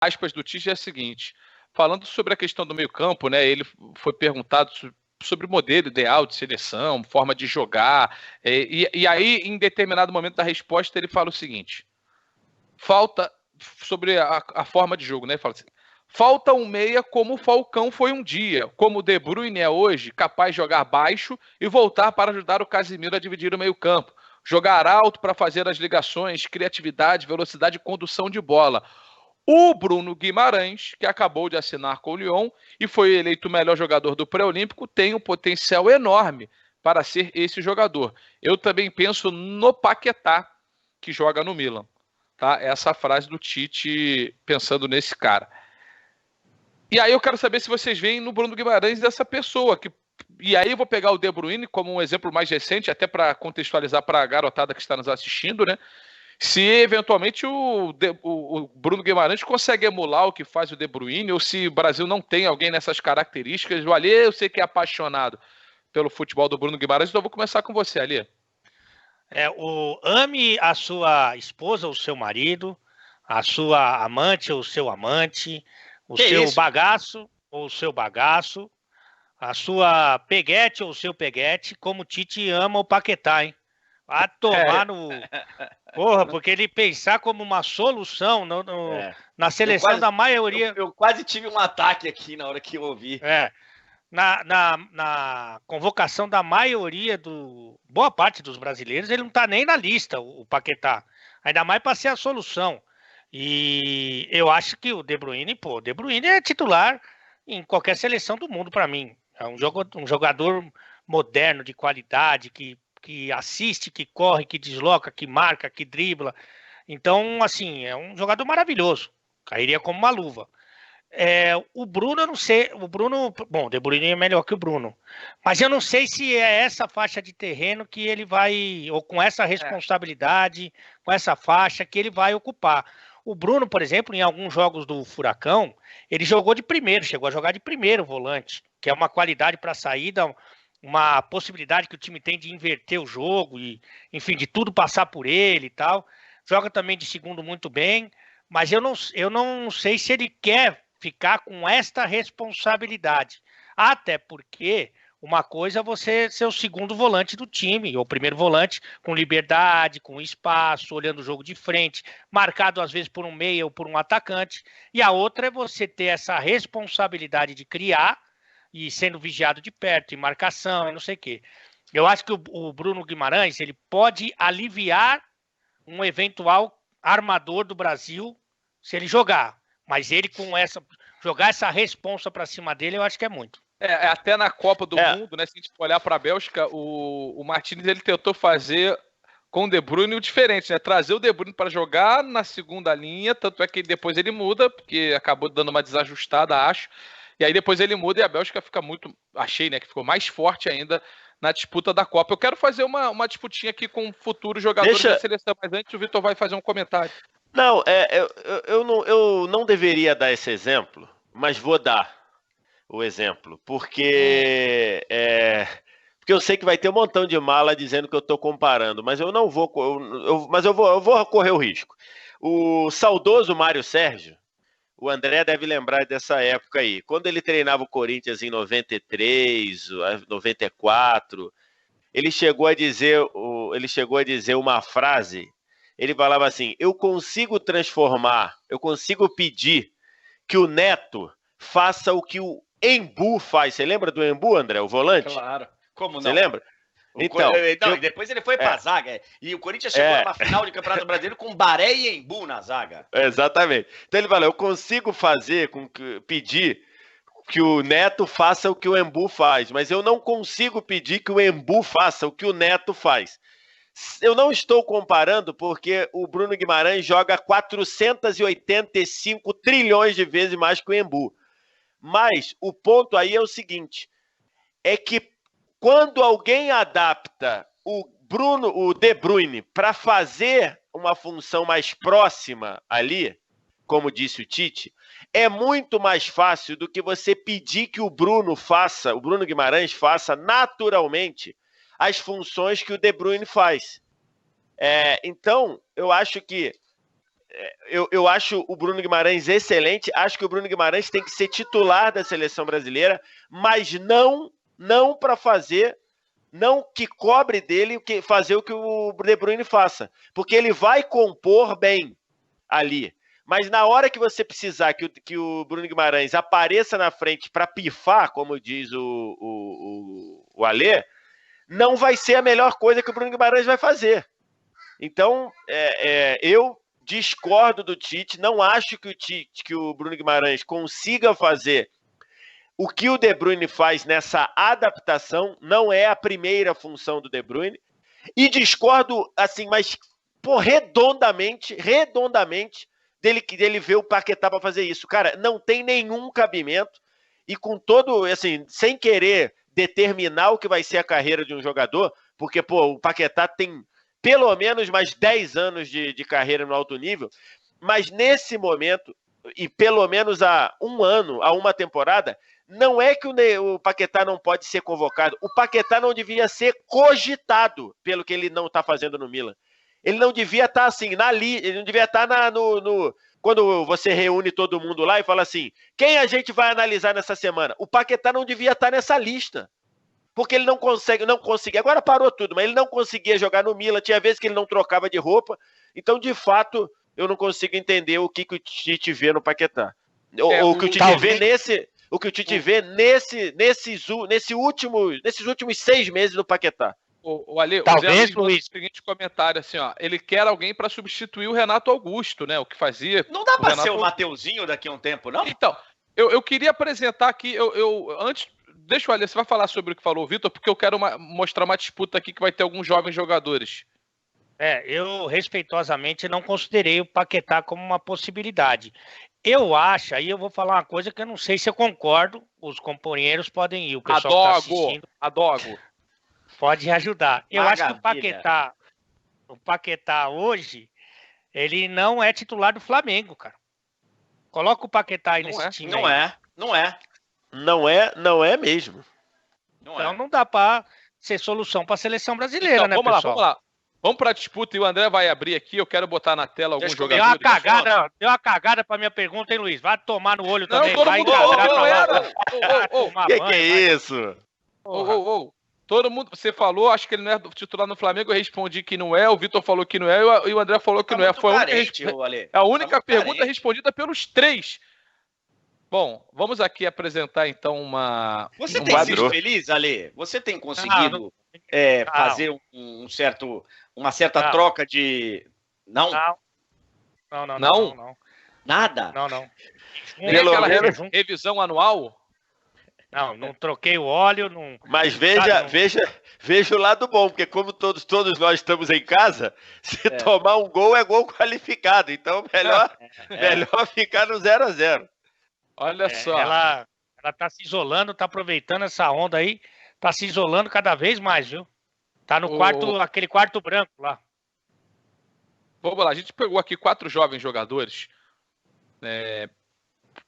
aspas do Tite é a seguinte, falando sobre a questão do meio-campo, né? Ele foi perguntado sobre o modelo ideal de seleção, forma de jogar, e aí, em determinado momento da resposta, ele fala o seguinte: falta sobre a forma de jogo, né? Ele fala assim, falta um meia como o Falcão foi um dia, como o De Bruyne é hoje, capaz de jogar baixo e voltar para ajudar o Casemiro a dividir o meio-campo. Jogar alto para fazer as ligações, criatividade, velocidade e condução de bola. O Bruno Guimarães, que acabou de assinar com o Lyon e foi eleito o melhor jogador do pré-olímpico, tem um potencial enorme para ser esse jogador. Eu também penso no Paquetá, que joga no Milan. Tá? Essa frase do Tite pensando nesse cara. E aí eu quero saber se vocês veem no Bruno Guimarães dessa pessoa. E aí eu vou pegar o De Bruyne como um exemplo mais recente, até para contextualizar para a garotada que está nos assistindo, né? Se eventualmente o Bruno Guimarães consegue emular o que faz o De Bruyne, ou se o Brasil não tem alguém nessas características. O Alê, eu sei que é apaixonado pelo futebol do Bruno Guimarães, então eu vou começar com você, Alê. Ame a sua esposa ou seu marido, a sua amante ou seu amante, o seu bagaço ou o seu bagaço, a sua peguete ou o seu peguete, como o Tite ama o Paquetá, hein? Vai tomar no... Porra, porque ele pensar como uma solução na seleção da maioria... Eu quase tive um ataque aqui na hora que eu ouvi. Na convocação da maioria boa parte dos brasileiros, ele não tá nem na lista, o Paquetá. Ainda mais para ser a solução. E eu acho que o De Bruyne é titular em qualquer seleção do mundo para mim. É um jogador moderno, de qualidade, que assiste, que corre, que desloca, que marca, que dribla. Então, assim, é um jogador maravilhoso. Cairia como uma luva. O Bruno, eu não sei. Bom, o De Bruyne é melhor que o Bruno. Mas eu não sei se é essa faixa de terreno que ele vai, ou com essa responsabilidade, com essa faixa que ele vai ocupar. O Bruno, por exemplo, em alguns jogos do Furacão, ele jogou de primeiro, chegou a jogar de primeiro volante, que é uma qualidade para saída, uma possibilidade que o time tem de inverter o jogo e, enfim, de tudo passar por ele e tal. Joga também de segundo muito bem, mas eu não sei se ele quer ficar com esta responsabilidade. Até porque uma coisa é você ser o segundo volante do time, ou o primeiro volante, com liberdade, com espaço, olhando o jogo de frente, marcado às vezes por um meia ou por um atacante. E a outra é você ter essa responsabilidade de criar e sendo vigiado de perto, em marcação e não sei o quê. Eu acho que o Bruno Guimarães ele pode aliviar um eventual armador do Brasil se ele jogar. Mas ele jogar essa responsa para cima dele, eu acho que é muito. Até na Copa do Mundo, né? Se a gente for olhar para a Bélgica, o Martínez ele tentou fazer com o De Bruyne o diferente, né? Trazer o De Bruyne para jogar na segunda linha, tanto é que depois ele muda, porque acabou dando uma desajustada, acho. E aí depois ele muda e a Bélgica fica achei, né, que ficou mais forte ainda na disputa da Copa. Eu quero fazer uma disputinha aqui com futuros jogadores da seleção, mas antes o Vitor vai fazer um comentário. Não, eu não deveria dar esse exemplo, mas vou dar o exemplo, porque eu sei que vai ter um montão de mala dizendo que eu estou comparando, mas eu não vou, eu vou correr o risco. O saudoso Mário Sérgio, o André deve lembrar dessa época aí, quando ele treinava o Corinthians em 93, 94, ele chegou a dizer uma frase. Ele falava assim, eu consigo pedir que o Neto faça o que o Embu faz. Você lembra do Embu, André, o volante? Claro, como não? Você lembra? Então, depois ele foi pra zaga. E o Corinthians chegou numa final de Campeonato Brasileiro com Baré e Embu na zaga. Exatamente. Então ele falou, eu consigo pedir que o Neto faça o que o Embu faz, mas eu não consigo pedir que o Embu faça o que o Neto faz. Eu não estou comparando porque o Bruno Guimarães joga 485 trilhões de vezes mais que o Embu. Mas o ponto aí é o seguinte, é que quando alguém adapta o De Bruyne para fazer uma função mais próxima ali, como disse o Tite, é muito mais fácil do que você pedir que o Bruno Guimarães faça naturalmente as funções que o De Bruyne faz. Então, eu acho que eu acho o Bruno Guimarães excelente, acho que o Bruno Guimarães tem que ser titular da seleção brasileira, mas não para fazer, não que cobre dele fazer o que o De Bruyne faça, porque ele vai compor bem ali. Mas na hora que você precisar que o Bruno Guimarães apareça na frente para pifar, como diz o Alê, não vai ser a melhor coisa que o Bruno Guimarães vai fazer. Então, eu discordo do Tite, não acho que o Bruno Guimarães consiga fazer o que o De Bruyne faz nessa adaptação, não é a primeira função do De Bruyne, e discordo, assim, mas redondamente dele ver o Paquetá para fazer isso. Cara, não tem nenhum cabimento, e com todo, assim, sem querer determinar o que vai ser a carreira de um jogador, porque, o Paquetá tem pelo menos mais 10 anos de carreira no alto nível, mas nesse momento, e pelo menos há um ano, há uma temporada, não é que o Paquetá não pode ser convocado, o Paquetá não devia ser cogitado pelo que ele não está fazendo no Milan. Ele não devia estar assim, ele não devia estar quando você reúne todo mundo lá e fala assim, quem a gente vai analisar nessa semana? O Paquetá não devia estar nessa lista, porque ele não conseguia, agora parou tudo, mas ele não conseguia jogar no Milan, tinha vezes que ele não trocava de roupa, então de fato eu não consigo entender o que o Tite vê no Paquetá. O que o Tite vê nesses últimos 6 meses do Paquetá. O Ale, talvez, Luiz, o seguinte comentário assim, ó, ele quer alguém para substituir o Renato Augusto, né? O que fazia. Não dá para ser o Mateuzinho daqui a um tempo, não? Então, eu queria apresentar aqui, antes, deixa o Ale, você vai falar sobre o que falou o Vitor, porque eu quero mostrar uma disputa aqui que vai ter alguns jovens jogadores. Eu respeitosamente não considerei o Paquetá como uma possibilidade. Eu acho, aí eu vou falar uma coisa que eu não sei se eu concordo, os companheiros podem ir, o pessoal que está assistindo. Adogo. Pode ajudar. Eu acho que o Paquetá hoje, ele não é titular do Flamengo, cara. Coloca o Paquetá aí nesse time. Não é. Não é mesmo. Então não dá para ser solução para a seleção brasileira, né, pessoal? Vamos lá. Vamos para a disputa e o André vai abrir aqui. Eu quero botar na tela alguns jogadores. Deu uma cagada para minha pergunta, hein, Luiz? Vai tomar no olho também. Todo mundo... Que é isso? Todo mundo, você falou, acho que ele não é titular no Flamengo, eu respondi que não é, o Vitor falou que não é, e o André falou que não é. Foi a única pergunta respondida pelos 3. Bom, vamos aqui apresentar então uma... Você tem sido feliz, Ale? Você tem conseguido fazer uma certa troca de... Não? Não. Nada? Não. Tem aquela revisão anual? Não troquei o óleo. Não... Mas veja o lado bom, porque como todos nós estamos em casa, se tomar um gol é gol qualificado. Então, melhor ficar no 0-0. Olha só. Ela tá se isolando, tá aproveitando essa onda aí, tá se isolando cada vez mais, viu? Tá no aquele quarto branco lá. Vamos lá, a gente pegou aqui 4 jovens jogadores,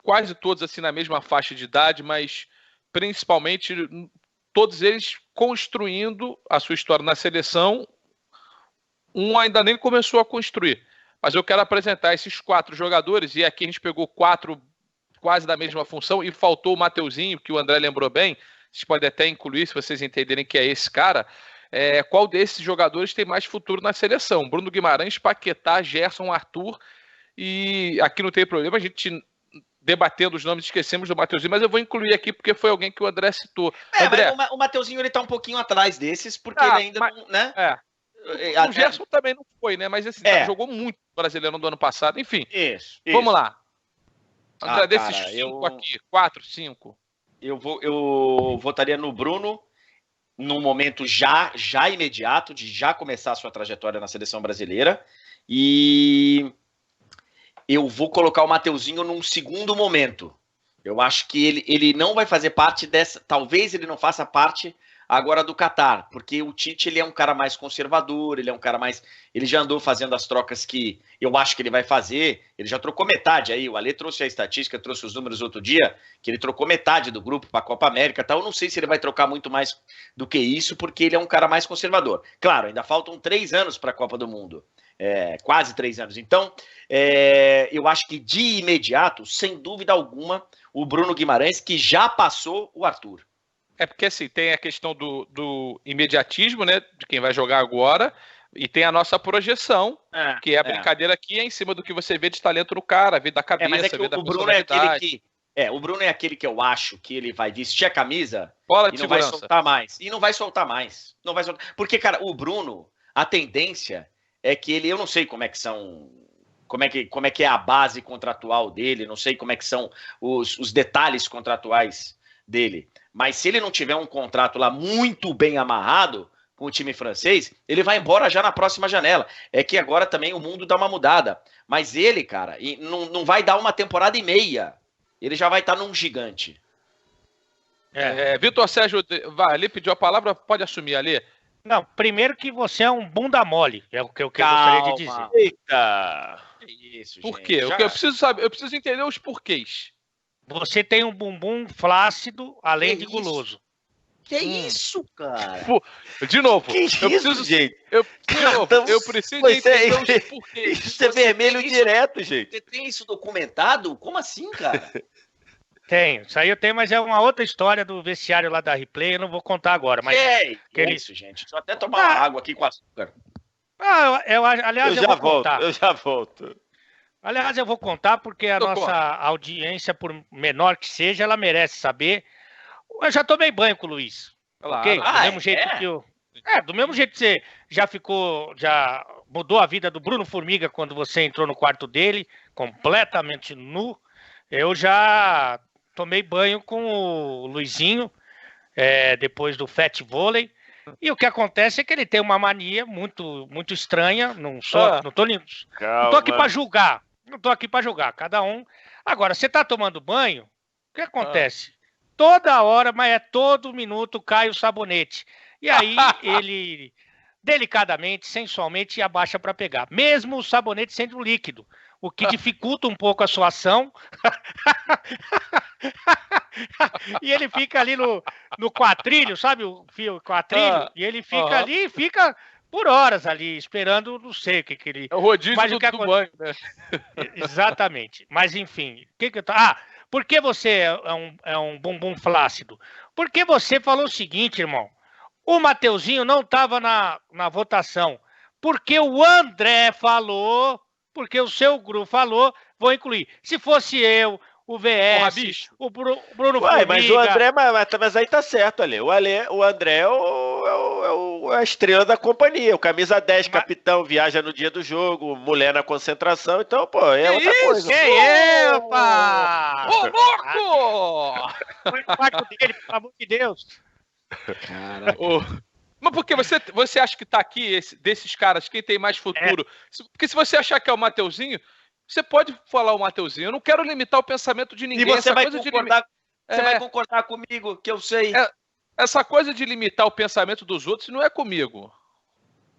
quase todos assim na mesma faixa de idade, mas principalmente todos eles construindo a sua história na seleção. Um ainda nem começou a construir, mas eu quero apresentar esses 4 jogadores, e aqui a gente pegou 4 quase da mesma função, e faltou o Mateuzinho, que o André lembrou bem, vocês podem até incluir, se vocês entenderem que é esse cara. Qual desses jogadores tem mais futuro na seleção? Bruno Guimarães, Paquetá, Gerson, Arthur, e aqui não tem problema, a gente debatendo os nomes, esquecemos do Mateuzinho, mas eu vou incluir aqui porque foi alguém que o André citou. André, mas o Mateuzinho ele tá um pouquinho atrás desses, porque ele ainda não, né? O Gerson também não foi, né? Mas esse jogou muito no Brasileirão do ano passado, enfim. Isso. Vamos lá. André, desses 5 aqui, 4, 5. Eu votaria no Bruno num momento já imediato, de já começar a sua trajetória na seleção brasileira. E eu vou colocar o Mateuzinho num segundo momento. Eu acho que ele não vai fazer parte dessa... Talvez ele não faça parte agora do Catar, porque o Tite ele é um cara mais conservador, ele é um cara mais... Ele já andou fazendo as trocas que eu acho que ele vai fazer, ele já trocou metade aí, o Ale trouxe a estatística, trouxe os números outro dia, que ele trocou metade do grupo para a Copa América, tá? Eu não sei se ele vai trocar muito mais do que isso, porque ele é um cara mais conservador. Claro, ainda faltam 3 anos para a Copa do Mundo. quase 3 anos. Então, eu acho que de imediato, sem dúvida alguma, o Bruno Guimarães, que já passou o Arthur. É porque assim, tem a questão do imediatismo, né? De quem vai jogar agora, e tem a nossa projeção, que é a brincadeira aqui, é em cima do que você vê de talento no cara, vê da cabeça, mas é que vê da o Bruno é aquele personalidade. o Bruno é aquele que eu acho que ele vai vestir a camisa Bola e de não vai segurança. soltar mais. E não vai soltar mais. Não vai soltar. Porque, cara, o Bruno, a tendência é que ele, eu não sei como é que são, como é que é a base contratual dele, não sei como é que são os detalhes contratuais dele. Mas se ele não tiver um contrato lá muito bem amarrado com o time francês, ele vai embora já na próxima janela. É que agora também o mundo dá uma mudada. Mas ele, cara, não vai dar uma temporada e meia. Ele já vai estar num gigante. Vitor Sérgio, vai, ali pediu a palavra, pode assumir ali. Não, primeiro que você é um bunda mole, é o que eu gostaria de dizer. Eita! Que isso, Por gente? quê? O que eu preciso saber, eu preciso entender os porquês. Você tem um bumbum flácido, além de guloso. Que isso, cara? De novo, Que isso, gente? Eu preciso entender os porquês. Isso é vermelho direto, gente. Você tem isso documentado? Como assim, cara? Tenho, isso aí eu tenho, mas é uma outra história do vestiário lá da Replay, eu não vou contar agora. Mas que isso, gente? Deixa eu até tomar uma água aqui com açúcar. Aliás, eu vou contar. Eu já volto. Aliás, eu vou contar porque a nossa audiência, por menor que seja, ela merece saber. Eu já tomei banho com o Luiz. Claro. Ok? Do mesmo jeito que eu. Do mesmo jeito que você já mudou a vida do Bruno Formiga quando você entrou no quarto dele, completamente nu. Eu já tomei banho com o Luizinho, depois do Fat Vôlei. E o que acontece é que ele tem uma mania muito, muito estranha. Não tô aqui para julgar. Não tô aqui para julgar. Cada um. Agora, você tá tomando banho? O que acontece? Toda hora, mas todo minuto cai o sabonete. E aí ele delicadamente, sensualmente abaixa para pegar. Mesmo o sabonete sendo líquido, o que dificulta um pouco a sua ação. E ele fica ali no quatrilho, sabe o fio quatrilho? E ele fica ali e fica por horas ali, esperando, não sei o que ele... É o rodízio do banho, né? Exatamente. Mas enfim, por que você é um bumbum flácido? Porque você falou o seguinte, irmão. O Mateuzinho não estava na votação. Porque o André falou, porque o seu grupo falou, vou incluir. Se fosse eu, o VS, o Bruno Formiga... Mas o André, mas aí tá certo, Ale. O André é a estrela da companhia. O camisa 10, capitão, viaja no dia do jogo, mulher na concentração. Então, é outra coisa. Ô, louco! Foi no quarto dele, pelo amor de Deus. Caraca. Mas por que você acha que tá aqui, desses caras, quem tem mais futuro? Porque se você achar que é o Mateuzinho, você pode falar o Mateuzinho. Eu não quero limitar o pensamento de ninguém. E você vai concordar comigo, que eu sei. Essa coisa de limitar o pensamento dos outros não é comigo.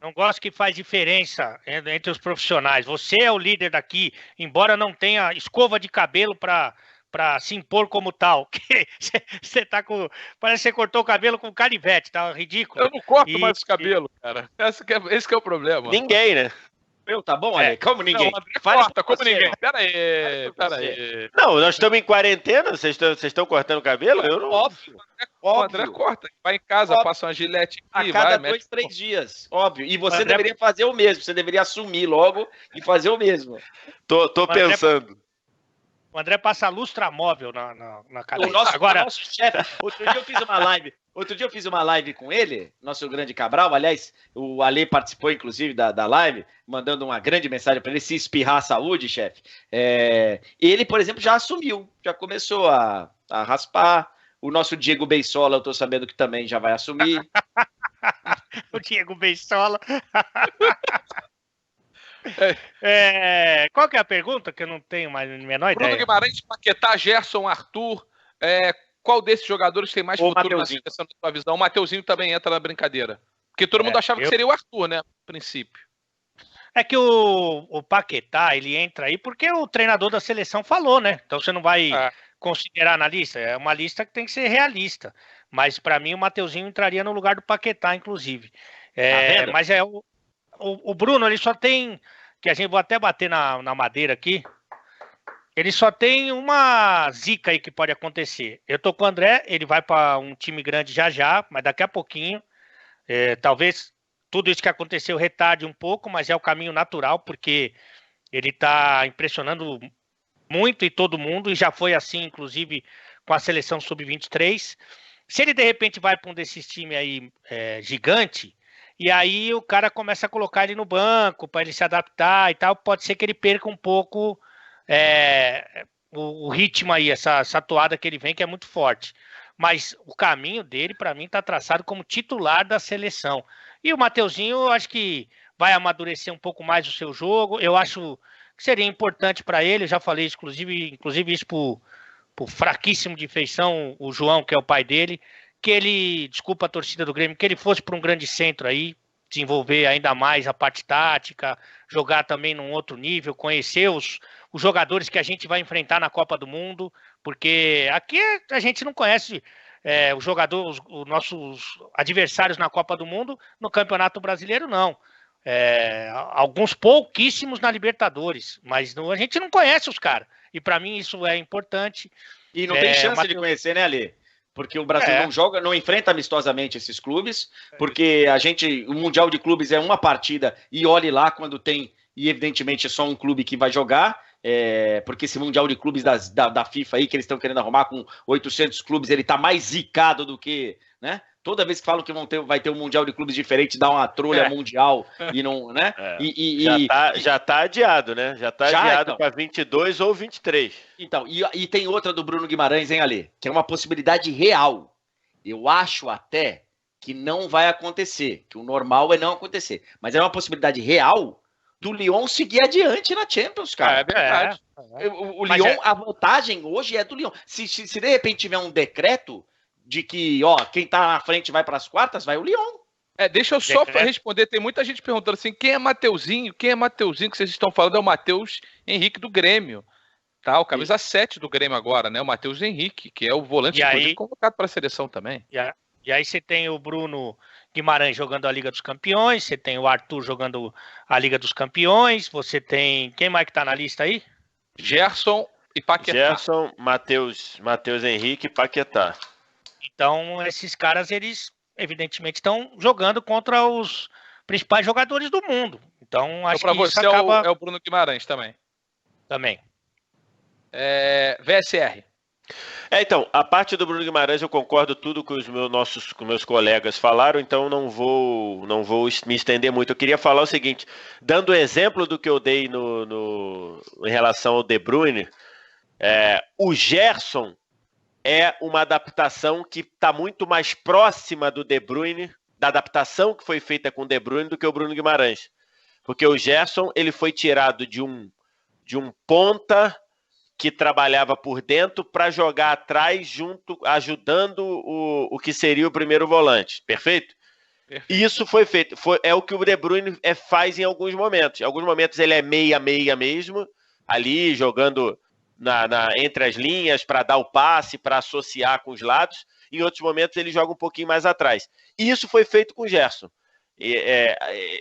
Não gosto que faz diferença entre os profissionais. Você é o líder daqui, embora não tenha escova de cabelo para se impor como tal. Você tá com... Parece que você cortou o cabelo com canivete, tá ridículo. Eu não corto mais os cabelos, cara. Esse que é o problema. Ninguém, né? Tá bom, Ale? Como ninguém? Corta, como ninguém. Pera aí. Não, nós estamos em quarentena, vocês estão cortando o cabelo? Eu não... Óbvio. O André corta, vai em casa, passa uma gilete aqui, a cada 2, 3 dias, óbvio. E você deveria fazer o mesmo, você deveria assumir logo e fazer o mesmo. Tô pensando. O André passa lustramóvel na cabeça. O nosso chefe, outro dia eu fiz uma live com ele, nosso grande Cabral. Aliás, o Ale participou, inclusive, da live, mandando uma grande mensagem para ele: se espirrar a saúde, chefe. Ele, por exemplo, já assumiu, já começou a raspar. O nosso Diego Beissola, eu tô sabendo que também já vai assumir. O Diego Beissola. Qual que é a pergunta? Que eu não tenho mais a menor ideia. Bruno Guimarães, Paquetá, Gerson, Arthur. Qual desses jogadores tem mais futuro na seleção da sua visão? O Mateuzinho também entra na brincadeira. Porque todo mundo achava que seria o Arthur, né? A princípio. É que o Paquetá, ele entra aí porque o treinador da seleção falou, né? Então você não vai considerar na lista. É uma lista que tem que ser realista. Mas para mim o Mateuzinho entraria no lugar do Paquetá, inclusive. Mas o Bruno, ele só tem, que a gente vou até bater na madeira aqui, ele só tem uma zica aí que pode acontecer. Eu tô com o André, ele vai para um time grande já, mas daqui a pouquinho, talvez tudo isso que aconteceu retarde um pouco, mas é o caminho natural, porque ele tá impressionando muito e todo mundo, e já foi assim, inclusive, com a seleção sub-23. Se ele, de repente, vai para um desses times aí gigante, e aí o cara começa a colocar ele no banco para ele se adaptar e tal, pode ser que ele perca um pouco o ritmo aí, essa toada que ele vem, que é muito forte. Mas o caminho dele, para mim, está traçado como titular da seleção. E o Mateuzinho, eu acho que vai amadurecer um pouco mais o seu jogo. Eu acho que seria importante para ele, eu já falei inclusive isso pro fraquíssimo de feição, o João, que é o pai dele, que ele, desculpa a torcida do Grêmio, que ele fosse para um grande centro aí, desenvolver ainda mais a parte tática, jogar também num outro nível, conhecer os jogadores que a gente vai enfrentar na Copa do Mundo, porque aqui a gente não conhece os nossos adversários na Copa do Mundo, no Campeonato Brasileiro não. Alguns pouquíssimos na Libertadores, mas a gente não conhece os caras, e para mim isso é importante. E não tem chance de conhecer, né, Ale? Porque o Brasil não enfrenta amistosamente esses clubes, porque o Mundial de Clubes é uma partida, e olhe lá quando tem, e evidentemente é só um clube que vai jogar, porque esse Mundial de Clubes da FIFA aí, que eles estão querendo arrumar com 800 clubes, ele tá mais zicado do que, né? Toda vez que falam que vai ter um Mundial de Clubes diferente, dá uma trolha mundial e não, né? Já tá adiado, né? Já tá adiado para 22 ou 23. Então, e tem outra do Bruno Guimarães, hein, Ale? Que é uma possibilidade real. Eu acho até que não vai acontecer, que o normal é não acontecer. Mas é uma possibilidade real do Lyon seguir adiante na Champions, cara. É verdade. O Lyon, a vantagem hoje é do Lyon. Se de repente tiver um decreto de que, quem tá na frente vai para as quartas, vai o Lyon. Deixa eu só responder, tem muita gente perguntando assim, quem é Mateuzinho? Quem é Mateuzinho que vocês estão falando? É o Matheus Henrique do Grêmio, tá? O camisa 7 do Grêmio agora, né? O Matheus Henrique, que é o volante convocado para a seleção também. E aí você tem o Bruno Guimarães jogando a Liga dos Campeões, você tem o Arthur jogando a Liga dos Campeões, você tem... Quem mais que tá na lista aí? Gerson e Paquetá. Gerson, Matheus Henrique e Paquetá. Então, esses caras, eles evidentemente estão jogando contra os principais jogadores do mundo. Então, acho que isso acaba... é o Bruno Guimarães também. Também. VSR. Então, a parte do Bruno Guimarães eu concordo tudo com com meus colegas falaram, então não vou me estender muito. Eu queria falar o seguinte, dando o exemplo do que eu dei em relação ao De Bruyne, o Gerson é uma adaptação que está muito mais próxima do De Bruyne, da adaptação que foi feita com o De Bruyne, do que o Bruno Guimarães. Porque o Gerson ele foi tirado de um ponta que trabalhava por dentro para jogar atrás, ajudando o que seria o primeiro volante. Perfeito? Isso foi feito. É o que o De Bruyne faz em alguns momentos. Em alguns momentos ele é meia mesmo, ali jogando entre as linhas para dar o passe, para associar com os lados. Em outros momentos ele joga um pouquinho mais atrás. E isso foi feito com o Gerson.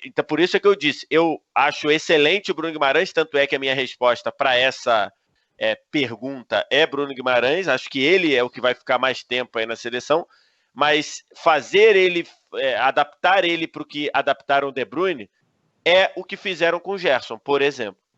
Então por isso é que eu disse, eu acho excelente o Bruno Guimarães, tanto é que a minha resposta para essa pergunta é Bruno Guimarães. Acho que ele é o que vai ficar mais tempo aí na seleção, mas adaptar ele para o que adaptaram o De Bruyne é o que fizeram com o Gerson, por exemplo.